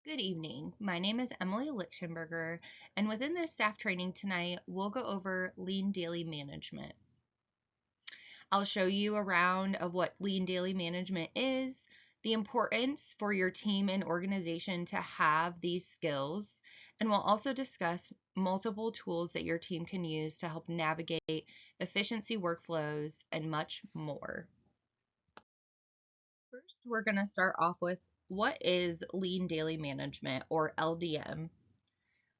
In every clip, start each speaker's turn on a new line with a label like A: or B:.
A: Good evening. My name is Emily Lichtenberger, and within this staff training tonight, we'll go over lean daily management. I'll show you around of what lean daily management is, the importance for your team and organization to have these skills, and we'll also discuss multiple tools that your team can use to help navigate efficiency workflows and much more. First, we're going to start off with what is lean daily management, or LDM.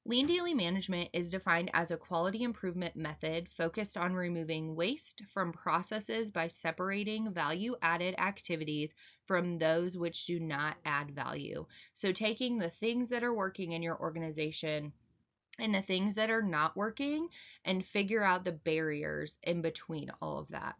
A: Lean daily management is defined as a quality improvement method focused on removing waste from processes by separating value-added activities from those which do not add value. So taking the things that are working in your organization and the things that are not working and figure out the barriers in between all of that.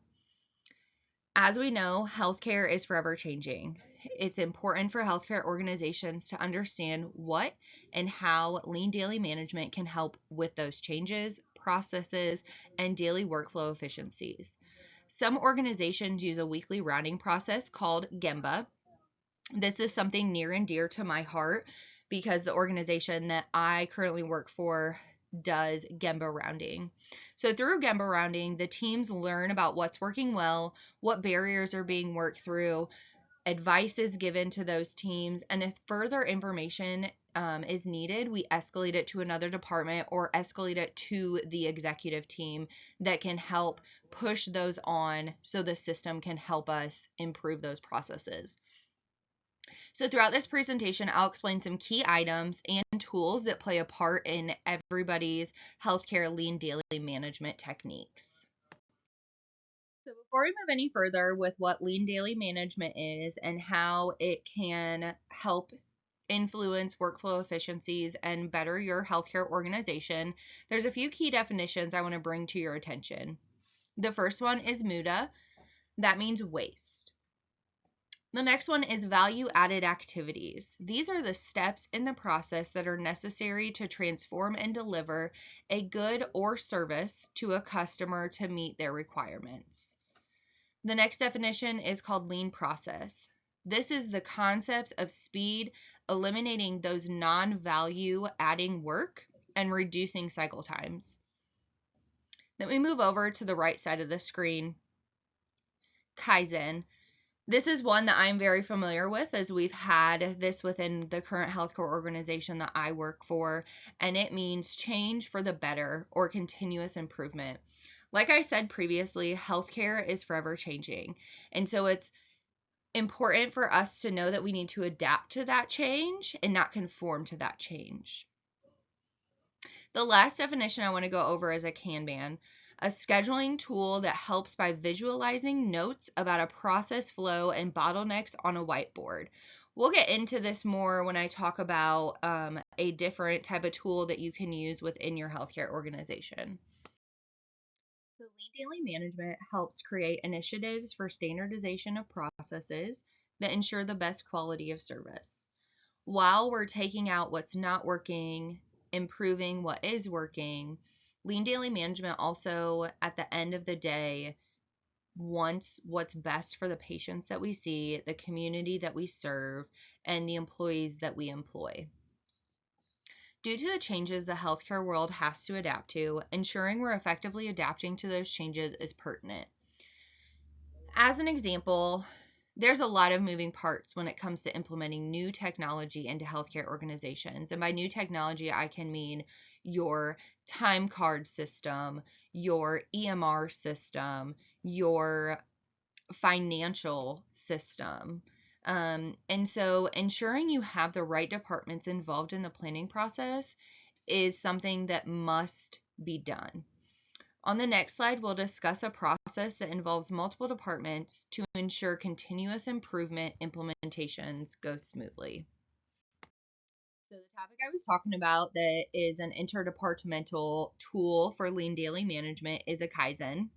A: As we know, healthcare is forever changing. It's important for healthcare organizations to understand what and how lean daily management can help with those changes, processes, and daily workflow efficiencies. Some organizations use a weekly rounding process called Gemba. This is something near and dear to my heart because the organization that I currently work for does Gemba rounding. So through Gemba rounding, the teams learn about what's working well, what barriers are being worked through, advice is given to those teams, and if further information is needed, we escalate it to another department or escalate it to the executive team that can help push those on so the system can help us improve those processes. So throughout this presentation, I'll explain some key items and tools that play a part in everybody's healthcare lean daily management techniques. So before we move any further with what lean daily management is and how it can help influence workflow efficiencies and better your healthcare organization, there's a few key definitions I want to bring to your attention. The first one is MUDA. That means waste. The next one is value-added activities. These are the steps in the process that are necessary to transform and deliver a good or service to a customer to meet their requirements. The next definition is called lean process. This is the concepts of speed, eliminating those non-value adding work and reducing cycle times. Then we move over to the right side of the screen. Kaizen. This is one that I'm very familiar with as we've had this within the current healthcare organization that I work for, and it means change for the better or continuous improvement. Like I said previously, healthcare is forever changing, and so it's important for us to know that we need to adapt to that change and not conform to that change. The last definition I want to go over is a Kanban, a scheduling tool that helps by visualizing notes about a process flow and bottlenecks on a whiteboard. We'll get into this more when I talk about a different type of tool that you can use within your healthcare organization. So lean daily management helps create initiatives for standardization of processes that ensure the best quality of service. While we're taking out what's not working, improving what is working, lean daily management also, at the end of the day, wants what's best for the patients that we see, the community that we serve, and the employees that we employ. Due to the changes the healthcare world has to adapt to, ensuring we're effectively adapting to those changes is pertinent. As an example, there's a lot of moving parts when it comes to implementing new technology into healthcare organizations. And by new technology, I can mean your time card system, your EMR system, your financial system. And so ensuring you have the right departments involved in the planning process is something that must be done. On the next slide, we'll discuss a process that involves multiple departments to ensure continuous improvement implementations go smoothly. So the topic I was talking about that is an interdepartmental tool for lean daily management is a Kaizen.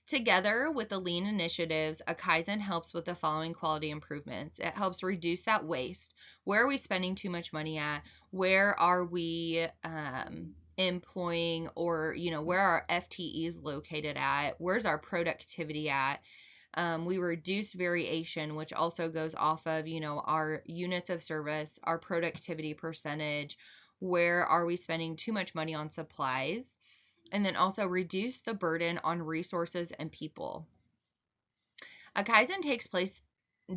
A: Together with the lean initiatives, a Kaizen helps with the following quality improvements. It helps reduce that waste. Where are we spending too much money at? Where are we employing, or where are our FTEs located at? Where's our productivity at? We reduce variation, which also goes off of, our units of service, our productivity percentage, where are we spending too much money on supplies, and then also reduce the burden on resources and people. A Kaizen takes place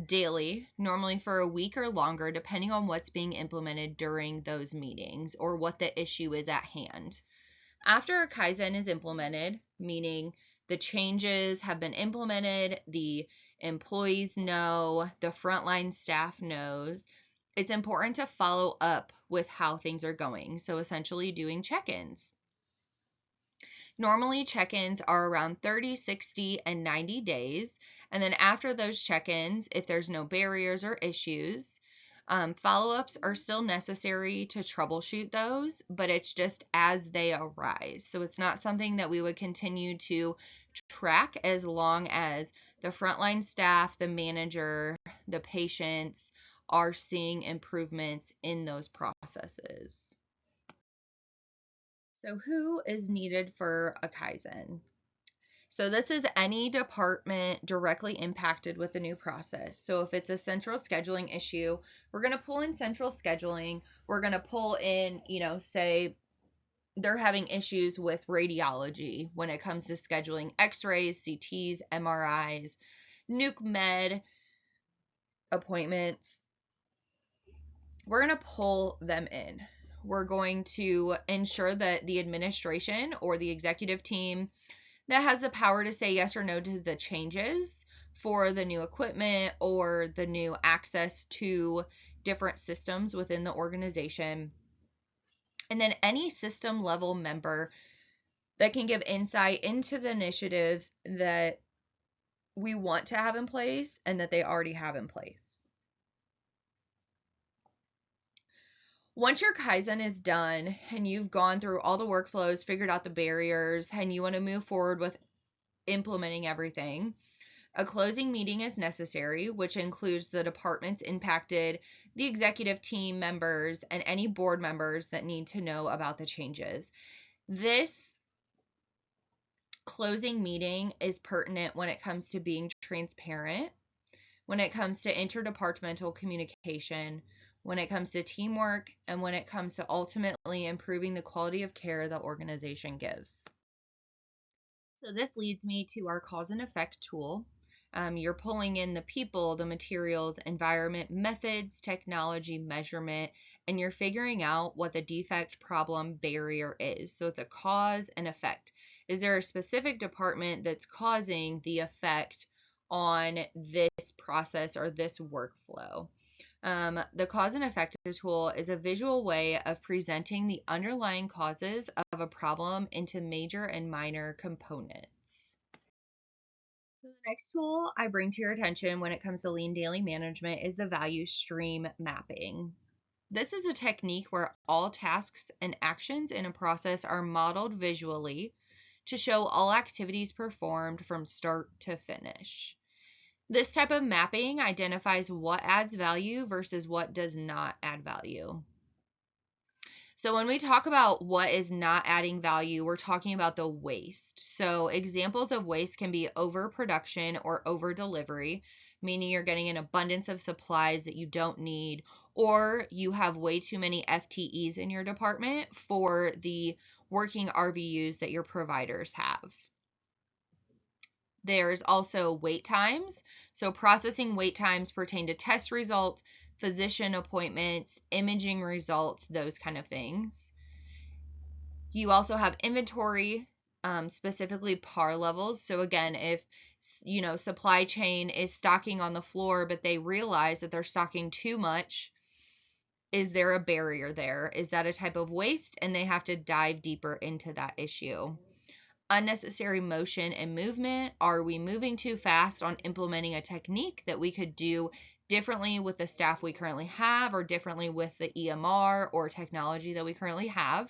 A: daily, normally for a week or longer, depending on what's being implemented during those meetings or what the issue is at hand. After a Kaizen is implemented, meaning the changes have been implemented, the employees know, the frontline staff knows, it's important to follow up with how things are going. So essentially doing check-ins. Normally, check-ins are around 30, 60, and 90 days. And then after those check-ins, if there's no barriers or issues, follow-ups are still necessary to troubleshoot those, but it's just as they arise. So it's not something that we would continue to track as long as the frontline staff, the manager, the patients are seeing improvements in those processes. So who is needed for a Kaizen? So this is any department directly impacted with the new process. So if it's a central scheduling issue, we're going to pull in central scheduling. We're going to pull in, say they're having issues with radiology when it comes to scheduling x-rays, CTs, MRIs, nuke med appointments. We're going to pull them in. We're going to ensure that the administration or the executive team that has the power to say yes or no to the changes for the new equipment or the new access to different systems within the organization. And then any system level member that can give insight into the initiatives that we want to have in place and that they already have in place. Once your Kaizen is done and you've gone through all the workflows, figured out the barriers, and you want to move forward with implementing everything, a closing meeting is necessary, which includes the departments impacted, the executive team members, and any board members that need to know about the changes. This closing meeting is pertinent when it comes to being transparent, when it comes to interdepartmental communication, when it comes to teamwork, and when it comes to ultimately improving the quality of care the organization gives. So this leads me to our cause and effect tool. You're pulling in the people, the materials, environment, methods, technology, measurement, and you're figuring out what the defect, problem, barrier is. So it's a cause and effect. Is there a specific department that's causing the effect on this process or this workflow? The cause and effect tool is a visual way of presenting the underlying causes of a problem into major and minor components. So the next tool I bring to your attention when it comes to lean daily management is the value stream mapping. This is a technique where all tasks and actions in a process are modeled visually to show all activities performed from start to finish. This type of mapping identifies what adds value versus what does not add value. So when we talk about what is not adding value, we're talking about the waste. So examples of waste can be overproduction or over delivery, meaning you're getting an abundance of supplies that you don't need, or you have way too many FTEs in your department for the working RVUs that your providers have. There's also wait times. So processing wait times pertain to test results, physician appointments, imaging results, those kind of things. You also have inventory, specifically par levels. So again, if supply chain is stocking on the floor, but they realize that they're stocking too much, is there a barrier there? Is that a type of waste? And they have to dive deeper into that issue. Unnecessary motion and movement. Are we moving too fast on implementing a technique that we could do differently with the staff we currently have or differently with the EMR or technology that we currently have?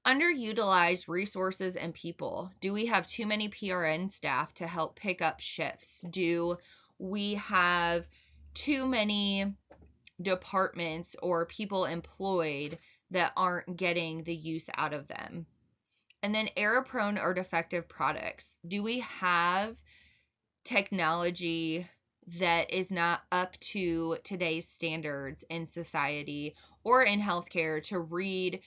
A: Underutilized resources and people. Do we have too many PRN staff to help pick up shifts? Do we have too many departments or people employed that aren't getting the use out of them? And then error-prone or defective products. Do we have technology that is not up to today's standards in society or in healthcare to read,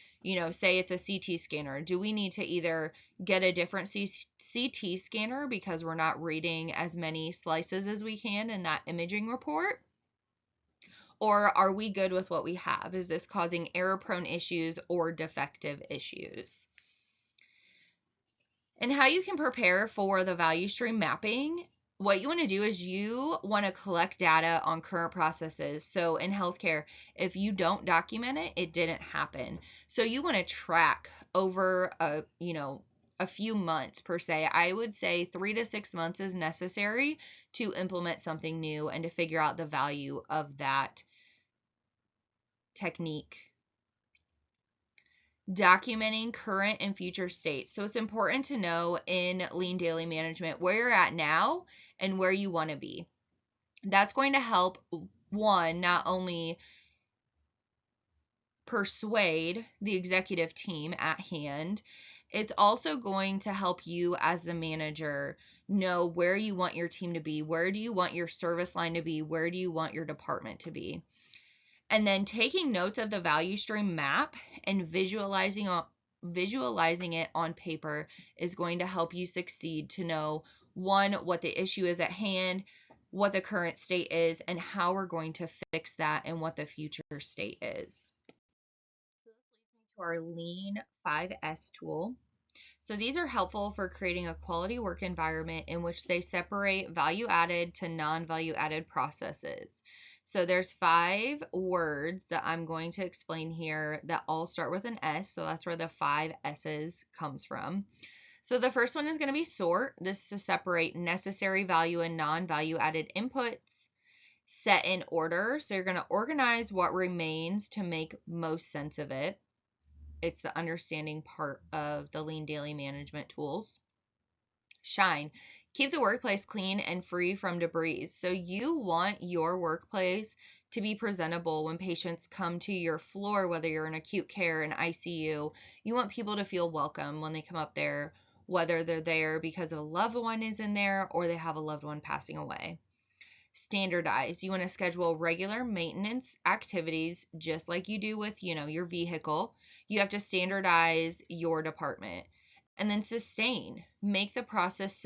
A: say it's a CT scanner. Do we need to either get a different CT scanner because we're not reading as many slices as we can in that imaging report? Or are we good with what we have? Is this causing error-prone issues or defective issues? And how you can prepare for the value stream mapping, what you want to do is you want to collect data on current processes. So in healthcare, if you don't document it, it didn't happen. So you want to track over a few months per se. I would say 3 to 6 months is necessary to implement something new and to figure out the value of that technique. Documenting current and future states. So it's important to know in lean daily management where you're at now and where you want to be. That's going to help, one, not only persuade the executive team at hand, it's also going to help you as the manager know where you want your team to be, where do you want your service line to be, where do you want your department to be. And then taking notes of the value stream map and visualizing it on paper is going to help you succeed to know, one, what the issue is at hand, what the current state is, and how we're going to fix that and what the future state is. So this leads me to our Lean 5S tool. So these are helpful for creating a quality work environment in which they separate value-added to non-value-added processes. So there's 5 words that I'm going to explain here that all start with an S, so that's where the 5 S's comes from. So the first one is going to be sort. This is to separate necessary value and non-value-added inputs. Set in order, so you're going to organize what remains to make most sense of it. It's the understanding part of the lean daily management tools. Shine. Keep the workplace clean and free from debris. So you want your workplace to be presentable when patients come to your floor, whether you're in acute care and ICU. You want people to feel welcome when they come up there, whether they're there because a loved one is in there or they have a loved one passing away. Standardize. You want to schedule regular maintenance activities just like you do with, your vehicle. You have to standardize your department. And then sustain. Make the process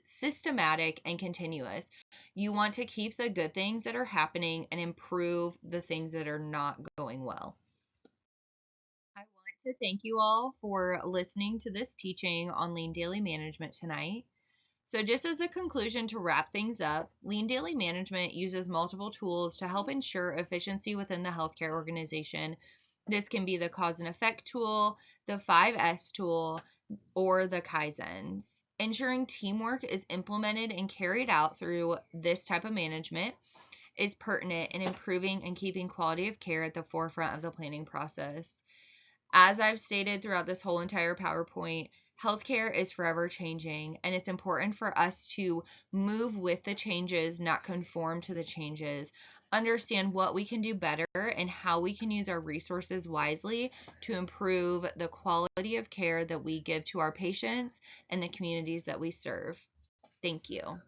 A: systematic and continuous. You want to keep the good things that are happening and improve the things that are not going well. I want to thank you all for listening to this teaching on Lean Daily Management tonight. So just as a conclusion to wrap things up, Lean Daily Management uses multiple tools to help ensure efficiency within the healthcare organization. This can be the cause and effect tool, the 5S tool, or the Kaizens. Ensuring teamwork is implemented and carried out through this type of management is pertinent in improving and keeping quality of care at the forefront of the planning process. As I've stated throughout this whole entire PowerPoint, healthcare is forever changing, and it's important for us to move with the changes, not conform to the changes. Understand what we can do better and how we can use our resources wisely to improve the quality of care that we give to our patients and the communities that we serve. Thank you.